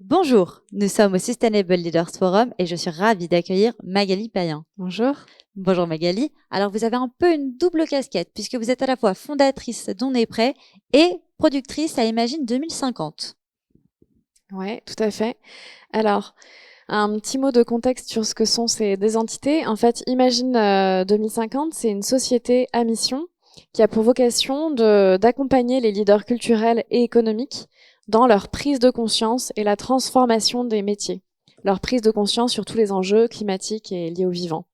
Bonjour, nous sommes au Sustainable Leaders Forum et je suis ravie d'accueillir Magali Payen. Bonjour. Bonjour Magali. Alors vous avez un peu une double casquette puisque vous êtes à la fois fondatrice d'On est prêt et productrice à Imagine 2050. Ouais, tout à fait. Alors, un petit mot de contexte sur ce que sont ces deux entités. En fait, Imagine 2050, c'est une société à mission qui a pour vocation d'accompagner les leaders culturels et économiques dans leur prise de conscience et la transformation des métiers. Leur prise de conscience sur tous les enjeux climatiques et liés au vivant.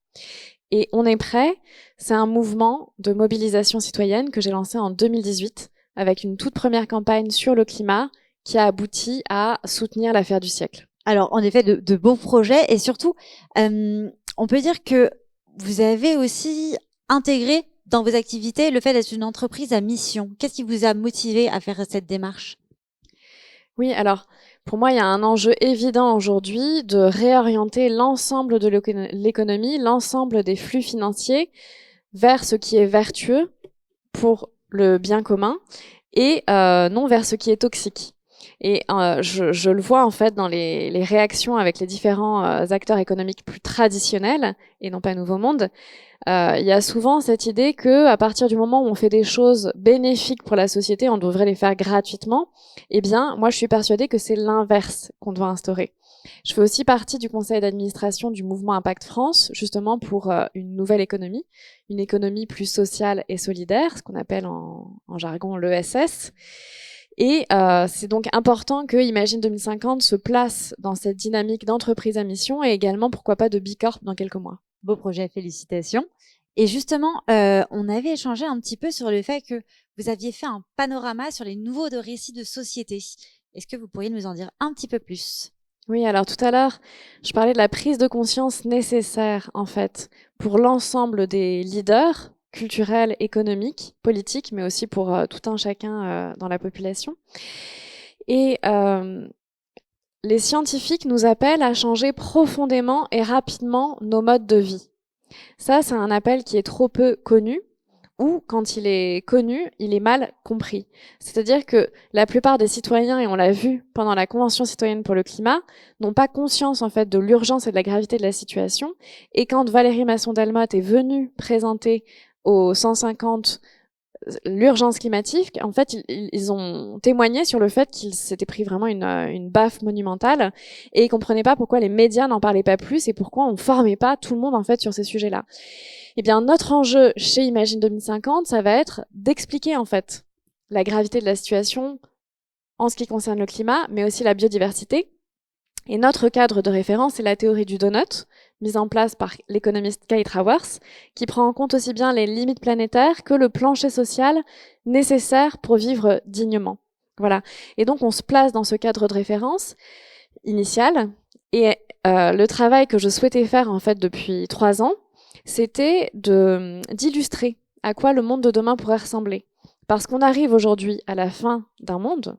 Et On est prêt, c'est un mouvement de mobilisation citoyenne que j'ai lancé en 2018 avec une toute première campagne sur le climat qui a abouti à soutenir l'affaire du siècle. Alors en effet de beaux projets et surtout on peut dire que vous avez aussi intégré dans vos activités le fait d'être une entreprise à mission. Qu'est-ce qui vous a motivé à faire cette démarche ? Oui, alors pour moi, il y a un enjeu évident aujourd'hui de réorienter l'ensemble de l'économie, l'ensemble des flux financiers vers ce qui est vertueux pour le bien commun et non vers ce qui est toxique. Et je le vois en fait dans les réactions avec les différents acteurs économiques plus traditionnels et non pas Nouveau Monde. Il y a souvent cette idée que à partir du moment où on fait des choses bénéfiques pour la société, on devrait les faire gratuitement. Eh bien, moi, je suis persuadée que c'est l'inverse qu'on doit instaurer. Je fais aussi partie du conseil d'administration du mouvement Impact France, justement pour une nouvelle économie, une économie plus sociale et solidaire, ce qu'on appelle en jargon l'ESS. Et c'est donc important que Imagine 2050 se place dans cette dynamique d'entreprise à mission et également, pourquoi pas, de Bicorp dans quelques mois. Beau projet, félicitations. Et justement, on avait échangé un petit peu sur le fait que vous aviez fait un panorama sur les nouveaux récits de société. Est-ce que vous pourriez nous en dire un petit peu plus ? Oui, alors tout à l'heure, je parlais de la prise de conscience nécessaire, en fait, pour l'ensemble des leaders culturels, économiques, politiques, mais aussi pour tout un chacun dans la population. Et les scientifiques nous appellent à changer profondément et rapidement nos modes de vie. Ça, c'est un appel qui est trop peu connu, ou quand il est connu, il est mal compris. C'est-à-dire que la plupart des citoyens, et on l'a vu pendant la Convention citoyenne pour le climat, n'ont pas conscience en fait de l'urgence et de la gravité de la situation. Et quand Valérie Masson-Delmotte est venue présenter aux 150 l'urgence climatique, en fait, ils ont témoigné sur le fait qu'ils s'étaient pris vraiment une baffe monumentale et ils comprenaient pas pourquoi les médias n'en parlaient pas plus et pourquoi on formait pas tout le monde en fait sur ces sujets-là. Eh bien, notre enjeu chez Imagine 2050, ça va être d'expliquer en fait la gravité de la situation en ce qui concerne le climat, mais aussi la biodiversité. Et notre cadre de référence, c'est la théorie du donut, mise en place par l'économiste Kate Raworth, qui prend en compte aussi bien les limites planétaires que le plancher social nécessaire pour vivre dignement. Voilà. Et donc, on se place dans ce cadre de référence initial. Et le travail que je souhaitais faire, en fait, depuis 3 ans, c'était d'illustrer à quoi le monde de demain pourrait ressembler. Parce qu'on arrive aujourd'hui à la fin d'un monde,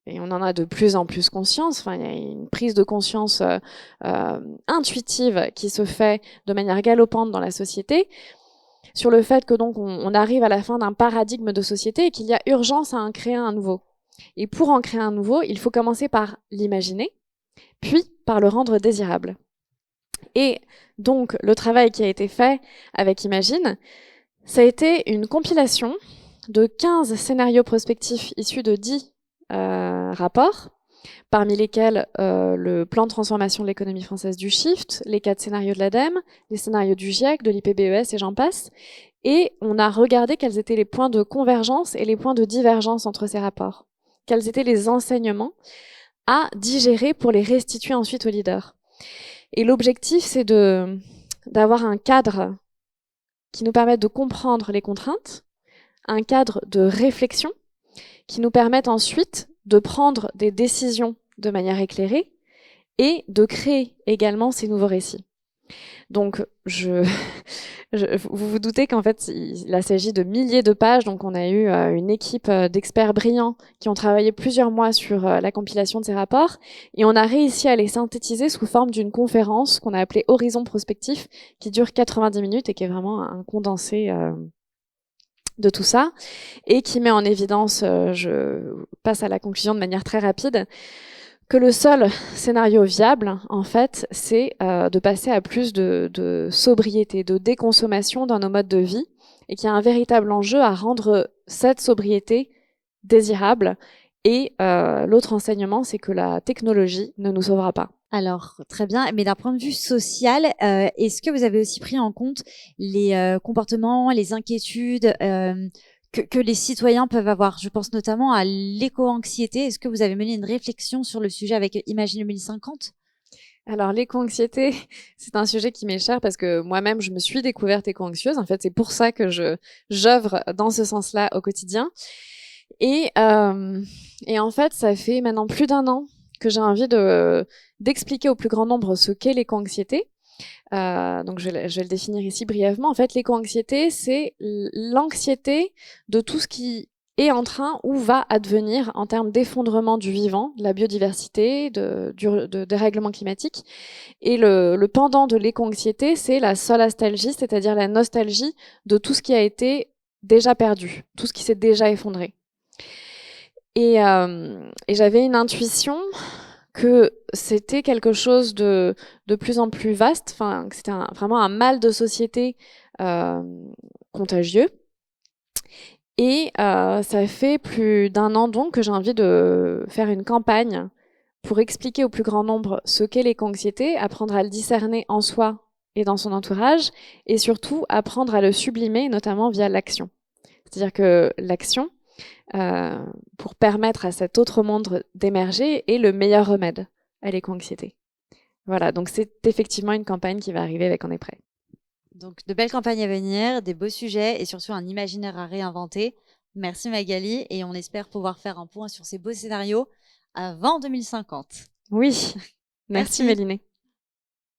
et on en a de plus en plus conscience. Enfin, il y a une prise de conscience intuitive qui se fait de manière galopante dans la société sur le fait que donc on arrive à la fin d'un paradigme de société et qu'il y a urgence à en créer un nouveau. Et pour en créer un nouveau, il faut commencer par l'imaginer, puis par le rendre désirable. Et donc le travail qui a été fait avec Imagine, ça a été une compilation de 15 scénarios prospectifs issus de 10 rapports, parmi lesquels le plan de transformation de l'économie française du Shift, les 4 scénarios de l'ADEME, les scénarios du GIEC, de l'IPBES et j'en passe. Et on a regardé quels étaient les points de convergence et les points de divergence entre ces rapports. Quels étaient les enseignements à digérer pour les restituer ensuite aux leaders. Et l'objectif, c'est d'avoir un cadre qui nous permette de comprendre les contraintes, un cadre de réflexion qui nous permette ensuite de prendre des décisions de manière éclairée et de créer également ces nouveaux récits. Donc, vous vous doutez qu'en fait, il s'agit de milliers de pages. Donc, on a eu une équipe d'experts brillants qui ont travaillé plusieurs mois sur la compilation de ces rapports. Et on a réussi à les synthétiser sous forme d'une conférence qu'on a appelée Horizon Prospectif, qui dure 90 minutes et qui est vraiment un condensé de tout ça, et qui met en évidence, je passe à la conclusion de manière très rapide, que le seul scénario viable, en fait, c'est de passer à plus de sobriété, de déconsommation dans nos modes de vie, et qu'il y a un véritable enjeu à rendre cette sobriété désirable. Et l'autre enseignement, c'est que la technologie ne nous sauvera pas. Alors, très bien. Mais d'un point de vue social, est-ce que vous avez aussi pris en compte les comportements, les inquiétudes que les citoyens peuvent avoir? Je pense notamment à l'éco-anxiété. Est-ce que vous avez mené une réflexion sur le sujet avec Imagine 2050? Alors, l'éco-anxiété, c'est un sujet qui m'est cher parce que moi-même, je me suis découverte éco-anxieuse. En fait, c'est pour ça que j'œuvre dans ce sens-là au quotidien. Et en fait, ça fait maintenant plus d'1 an que j'ai envie d'expliquer au plus grand nombre ce qu'est l'éco-anxiété. Donc je vais le définir ici brièvement. En fait, l'éco-anxiété, c'est l'anxiété de tout ce qui est en train ou va advenir en termes d'effondrement du vivant, de la biodiversité, de dérèglement climatique. Et le pendant de l'éco-anxiété, c'est la solastalgie, c'est-à-dire la nostalgie de tout ce qui a été déjà perdu, tout ce qui s'est déjà effondré. Et j'avais une intuition que c'était quelque chose de plus en plus vaste, enfin, que c'était vraiment un mal de société contagieux. Et ça fait plus d'1 an donc que j'ai envie de faire une campagne pour expliquer au plus grand nombre ce qu'est l'éco-anxiété, apprendre à le discerner en soi et dans son entourage, et surtout apprendre à le sublimer, notamment via l'action. C'est-à-dire que l'action, pour permettre à cet autre monde d'émerger, est le meilleur remède à l'éco-anxiété. Voilà, donc c'est effectivement une campagne qui va arriver avec On est prêt. Donc, de belles campagnes à venir, des beaux sujets et surtout un imaginaire à réinventer. Merci Magali et on espère pouvoir faire un point sur ces beaux scénarios avant 2050. Oui, merci Mélinée.